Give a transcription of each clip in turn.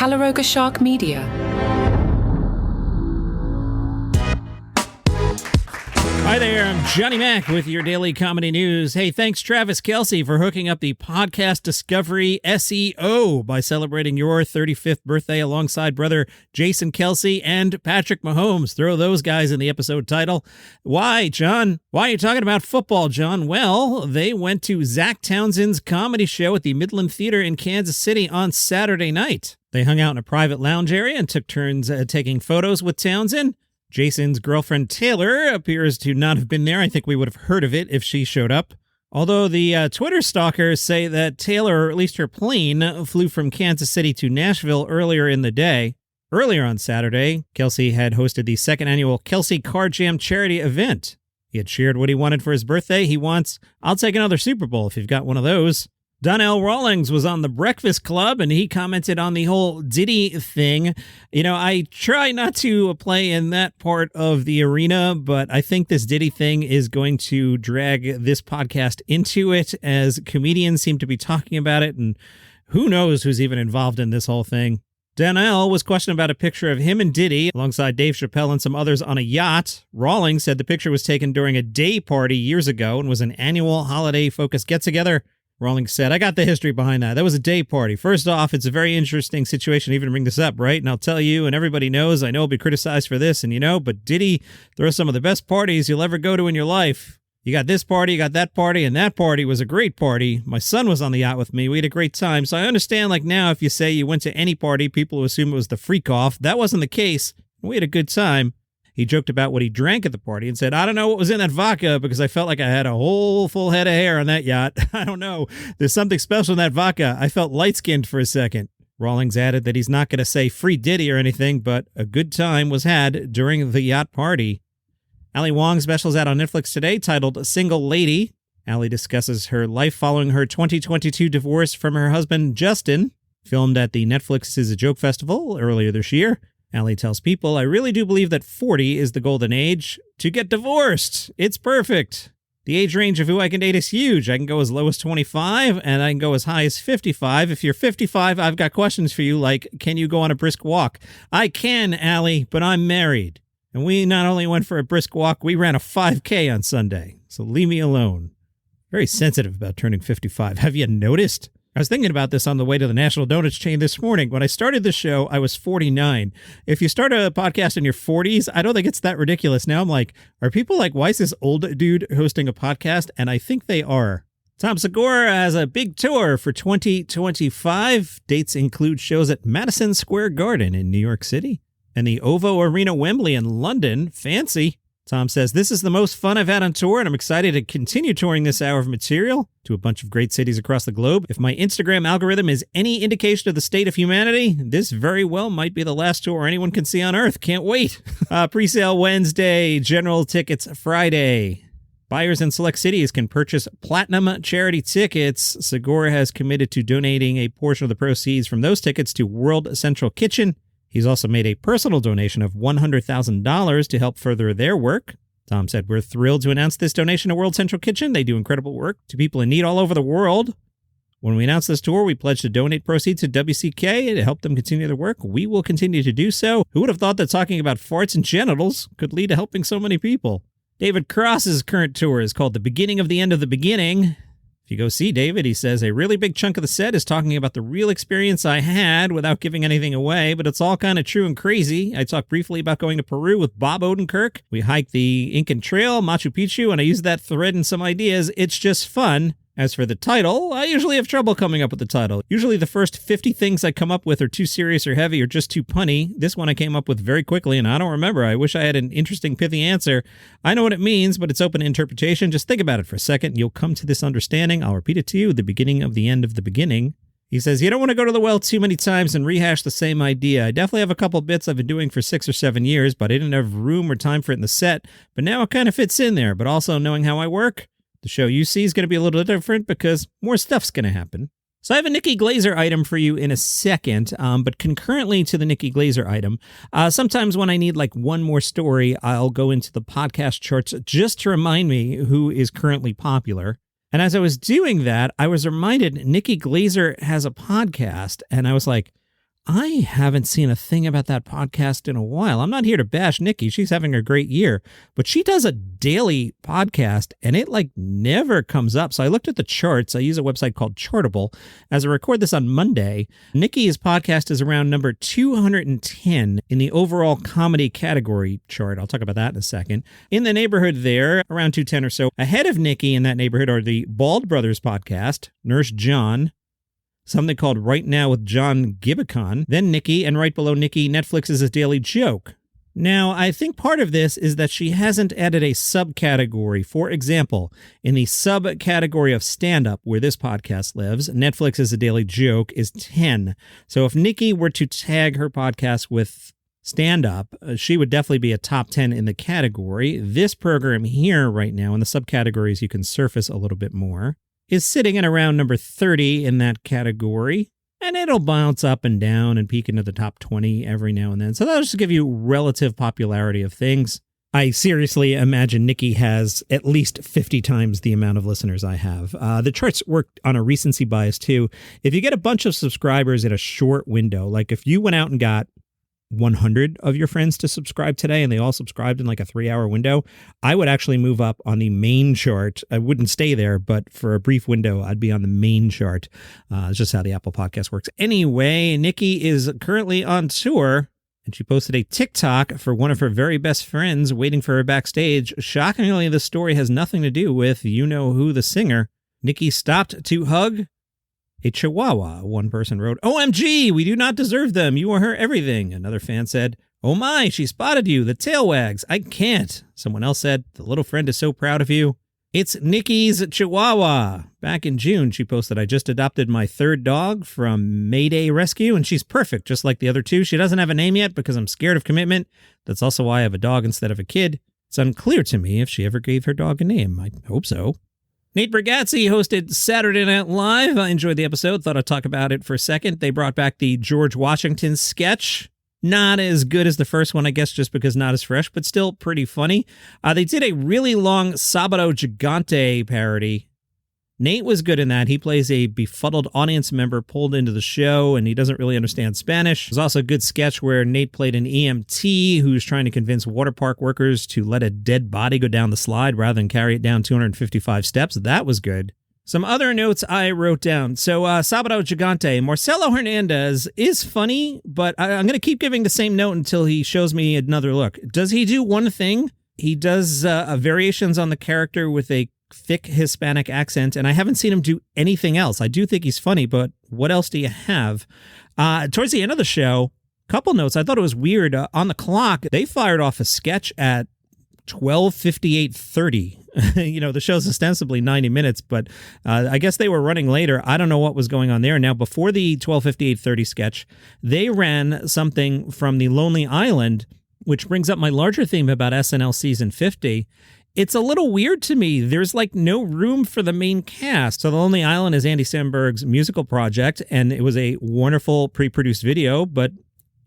Calaroga Shark Media. Hi there, I'm Johnny Mack with your daily comedy news. Hey, thanks Travis Kelce for hooking up the Podcast Discovery SEO by celebrating your 35th birthday alongside brother Jason Kelce and Patrick Mahomes. Throw those guys in the episode title. Why, John? Why are you talking about football, John? Well, they went to Zach Townsend's comedy show at the Midland Theater in Kansas City on Saturday night. They hung out in a private lounge area and took turns taking photos with Townsend. Jason's girlfriend Taylor appears to not have been there. I think we would have heard of it if she showed up. Although the Twitter stalkers say that Taylor, or at least her plane, flew from Kansas City to Nashville earlier in the day. Earlier on Saturday, Kelce had hosted the second annual Kelce Car Jam charity event. He had shared what he wanted for his birthday. He wants, "I'll take another Super Bowl if you've got one of those." Donnell Rawlings was on the Breakfast Club, and he commented on the whole Diddy thing. You know, I try not to play in that part of the arena, but I think this Diddy thing is going to drag this podcast into it, as comedians seem to be talking about it, and who knows who's even involved in this whole thing. Donnell was questioned about a picture of him and Diddy alongside Dave Chappelle and some others on a yacht. Rawlings said the picture was taken during a day party years ago and was an annual holiday-focused get-together. Rawlings said, "I got the history behind that. That was a day party. First off, it's a very interesting situation to even bring this up, right? And I'll tell you, and everybody knows, I know I'll be criticized for this, and you know, but Diddy throws some of the best parties you'll ever go to in your life. You got this party, you got that party, and that party was a great party. My son was on the yacht with me. We had a great time. So I understand, like now, if you say you went to any party, people will assume it was the freak off. That wasn't the case. We had a good time." He joked about what he drank at the party and said, "I don't know what was in that vodka because I felt like I had a whole full head of hair on that yacht. I don't know. There's something special in that vodka. I felt light-skinned for a second." Rawlings added that he's not going to say free Diddy or anything, but a good time was had during the yacht party. Allie Wong specials out on Netflix today titled Single Lady. Allie discusses her life following her 2022 divorce from her husband, Justin, filmed at the Netflix Is a Joke Festival earlier this year. Allie tells people, "I really do believe that 40 is the golden age to get divorced. It's perfect. The age range of who I can date is huge. I can go as low as 25, and I can go as high as 55. If you're 55, I've got questions for you, like, can you go on a brisk walk?" "I can, Allie, but I'm married. And we not only went for a brisk walk, we ran a 5K on Sunday. So leave me alone." Very sensitive about turning 55. Have you noticed? I was thinking about this on the way to the National Donuts chain this morning. When I started the show, I was 49. If you start a podcast in your 40s, I don't think it's that ridiculous. Now I'm like, are people like, why is this old dude hosting a podcast? And I think they are. Tom Segura has a big tour for 2025. Dates include shows at Madison Square Garden in New York City and the OVO Arena Wembley in London. Fancy. Tom says, "This is the most fun I've had on tour, and I'm excited to continue touring this hour of material to a bunch of great cities across the globe. If my Instagram algorithm is any indication of the state of humanity, this very well might be the last tour anyone can see on Earth. Can't wait." Pre-sale Wednesday, general tickets Friday. Buyers in select cities can purchase platinum charity tickets. Segura has committed to donating a portion of the proceeds from those tickets to World Central Kitchen. He's also made a personal donation of $100,000 to help further their work. Tom said, "We're thrilled to announce this donation to World Central Kitchen. They do incredible work to people in need all over the world. When we announced this tour, we pledged to donate proceeds to WCK to help them continue their work. We will continue to do so." Who would have thought that talking about farts and genitals could lead to helping so many people? David Cross's current tour is called The Beginning of the End of the Beginning. If you go see David, he says, "A really big chunk of the set is talking about the real experience I had without giving anything away, but it's all kind of true and crazy. I talked briefly about going to Peru with Bob Odenkirk. We hiked the Incan Trail, Machu Picchu, and I used that thread in some ideas. It's just fun. As for the title, I usually have trouble coming up with the title. Usually the first 50 things I come up with are too serious or heavy or just too punny. This one I came up with very quickly, and I don't remember. I wish I had an interesting, pithy answer. I know what it means, but it's open to interpretation. Just think about it for a second. You'll come to this understanding. I'll repeat it to you. The beginning of the end of the beginning." He says, "You don't want to go to the well too many times and rehash the same idea. I definitely have a couple bits I've been doing for 6 or 7 years, but I didn't have room or time for it in the set. But now it kind of fits in there. But also knowing how I work, the show you see is going to be a little different because more stuff's going to happen." So I have a Nikki Glaser item for you in a second, but concurrently to the Nikki Glaser item, sometimes when I need like one more story, I'll go into the podcast charts just to remind me who is currently popular. And as I was doing that, I was reminded Nikki Glaser has a podcast, and I was like, I haven't seen a thing about that podcast in a while. I'm not here to bash Nikki. She's having a great year, but she does a daily podcast and it never comes up. So I looked at the charts. I use a website called Chartable. As I record this on Monday, Nikki's podcast is around number 210 in the overall comedy category chart. I'll talk about that in a second. In the neighborhood there, around 210 or so. Ahead of Nikki in that neighborhood are the Bald Brothers podcast, Nurse John, something called Right Now with John Gibbicon, then Nikki, and right below Nikki, Netflix's A Daily Joke. Now, I think part of this is that she hasn't added a subcategory. For example, in the subcategory of stand-up, where this podcast lives, Netflix's A Daily Joke is 10. So if Nikki were to tag her podcast with stand-up, she would definitely be a top 10 in the category. This program here right now, in the subcategories, you can surface a little bit more, is sitting at around number 30 in that category, and it'll bounce up and down and peek into the top 20 every now and then. So that'll just give you relative popularity of things. I seriously imagine Nikki has at least 50 times the amount of listeners I have. The charts work on a recency bias too. If you get a bunch of subscribers in a short window, like if you went out and got 100 of your friends to subscribe today and they all subscribed in a 3-hour window, I would actually move up on the main chart. I wouldn't stay there, but for a brief window, I'd be on the main chart. It's just how the Apple Podcast works. Anyway, Nikki is currently on tour, and she posted a TikTok for one of her very best friends waiting for her backstage. Shockingly, the story has nothing to do with you-know-who, the singer. Nikki stopped to hug a chihuahua. One person wrote, "OMG, we do not deserve them. You are her everything." Another fan said, "Oh my, she spotted you. The tail wags. I can't." Someone else said, "The little friend is so proud of you." It's Nikki's chihuahua. Back in June, she posted, "I just adopted my third dog from Mayday Rescue, and she's perfect, just like the other two. She doesn't have a name yet because I'm scared of commitment. That's also why I have a dog instead of a kid. It's unclear to me if she ever gave her dog a name. I hope so." Nate Bergatzi hosted Saturday Night Live. I enjoyed the episode. Thought I'd talk about it for a second. They brought back the George Washington sketch. Not as good as the first one, I guess, just because not as fresh, but still pretty funny. They did a really long Sábado Gigante parody. Nate was good in that. He plays a befuddled audience member pulled into the show, and he doesn't really understand Spanish. There's also a good sketch where Nate played an EMT who's trying to convince water park workers to let a dead body go down the slide rather than carry it down 255 steps. That was good. Some other notes I wrote down. So, Sábado Gigante, Marcelo Hernandez is funny, but I'm going to keep giving the same note until he shows me another look. Does he do one thing? He does variations on the character with a thick Hispanic accent, and I haven't seen him do anything else. I do think he's funny, but what else do you have? Towards the end of the show, couple notes. I thought it was weird. On the clock, they fired off a sketch at 12:58:30. The show's ostensibly 90 minutes, but I guess they were running later. I don't know what was going on there. Now, before the 12:58:30 sketch, they ran something from the Lonely Island, which brings up my larger theme about SNL season 50. It's a little weird to me. There's no room for the main cast. So The Lonely Island is Andy Samberg's musical project, and it was a wonderful pre-produced video, but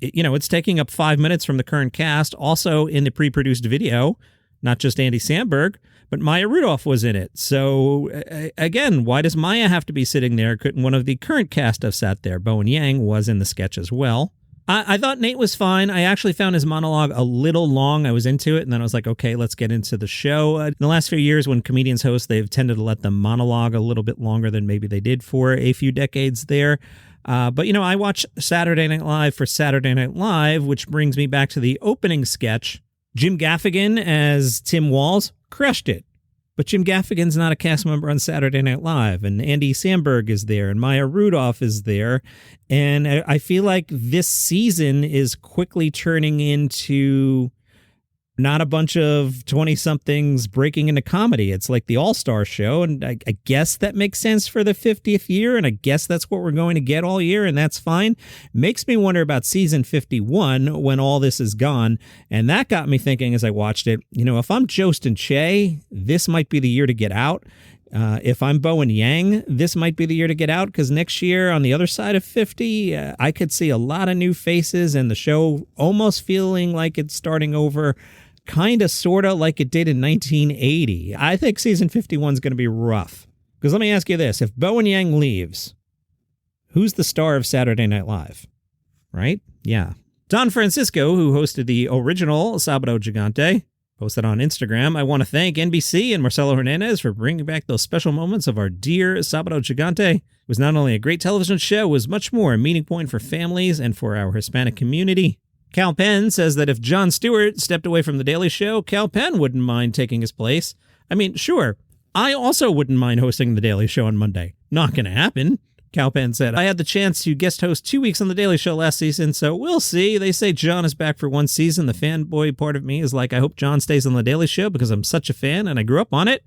it's taking up 5 minutes from the current cast. Also in the pre-produced video, not just Andy Samberg, but Maya Rudolph was in it. So again, why does Maya have to be sitting there? Couldn't one of the current cast have sat there? Bowen Yang was in the sketch as well. I thought Nate was fine. I actually found his monologue a little long. I was into it, and then I was like, okay, let's get into the show. In the last few years, when comedians host, they've tended to let them monologue a little bit longer than maybe they did for a few decades there. But I watch Saturday Night Live for Saturday Night Live, which brings me back to the opening sketch. Jim Gaffigan as Tim Walz crushed it. But Jim Gaffigan's not a cast member on Saturday Night Live, and Andy Samberg is there, and Maya Rudolph is there, and I feel like this season is quickly turning into not a bunch of 20-somethings breaking into comedy. It's like the All-Star show, and I guess that makes sense for the 50th year, and I guess that's what we're going to get all year, and that's fine. Makes me wonder about season 51 when all this is gone, and that got me thinking as I watched it, if I'm Jost and Che, this might be the year to get out. If I'm Bowen Yang, this might be the year to get out, because next year on the other side of 50, I could see a lot of new faces and the show almost feeling like it's starting over, kind of, sort of like it did in 1980. I think season 51 is going to be rough. Because let me ask you this. If Bowen Yang leaves, who's the star of Saturday Night Live? right? Yeah. Don Francisco, who hosted the original Sábado Gigante, posted on Instagram, "I want to thank NBC and Marcelo Hernandez for bringing back those special moments of our dear Sábado Gigante. It was not only a great television show, it was much more a meeting point for families and for our Hispanic community." Cal Penn says that if Jon Stewart stepped away from The Daily Show, Cal Penn wouldn't mind taking his place. I mean, sure, I also wouldn't mind hosting The Daily Show on Monday. Not going to happen. Cal Penn said, "I had the chance to guest host 2 weeks on The Daily Show last season, so we'll see. They say Jon is back for one season. The fanboy part of me is like, I hope Jon stays on The Daily Show because I'm such a fan and I grew up on it.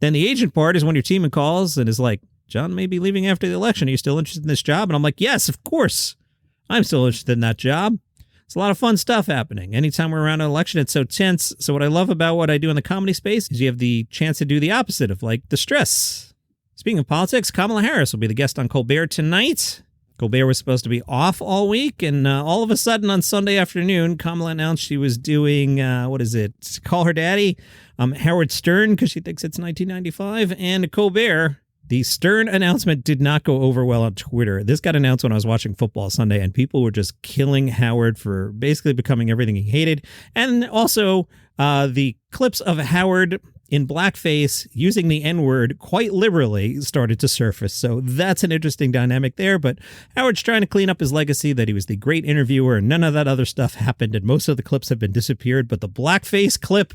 Then the agent part is when your team calls and is like, Jon may be leaving after the election. Are you still interested in this job?" And I'm like, yes, of course. I'm still interested in that job. It's a lot of fun stuff happening. Anytime we're around an election, it's so tense. So what I love about what I do in the comedy space is you have the chance to do the opposite of like the stress. Speaking of politics, Kamala Harris will be the guest on Colbert tonight. Colbert was supposed to be off all week, and all of a sudden on Sunday afternoon, Kamala announced she was doing, Call Her Daddy, Howard Stern, because she thinks it's 1995, and Colbert. The Stern announcement did not go over well on Twitter. This got announced when I was watching football Sunday, and people were just killing Howard for basically becoming everything he hated. And also, the clips of Howard in blackface using the N-word quite liberally started to surface. So that's an interesting dynamic there. But Howard's trying to clean up his legacy that he was the great interviewer and none of that other stuff happened. And most of the clips have been disappeared. But the blackface clip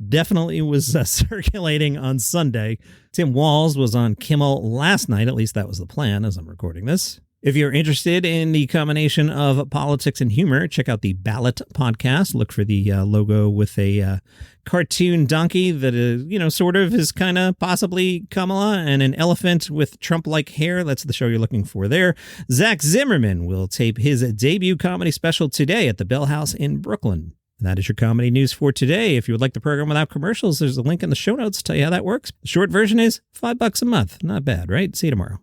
definitely was circulating on Sunday. Tim Walz was on Kimmel last night. At least that was the plan as I'm recording this. If you're interested in the combination of politics and humor, check out the Ballot podcast. Look for the logo with a cartoon donkey that is, sort of is kind of possibly Kamala, and an elephant with Trump-like hair. That's the show you're looking for there. Zach Zimmerman will tape his debut comedy special today at the Bell House in Brooklyn. And that is your comedy news for today. If you would like the program without commercials, there's a link in the show notes to tell you how that works. The short version is $5 a month. Not bad, right? See you tomorrow.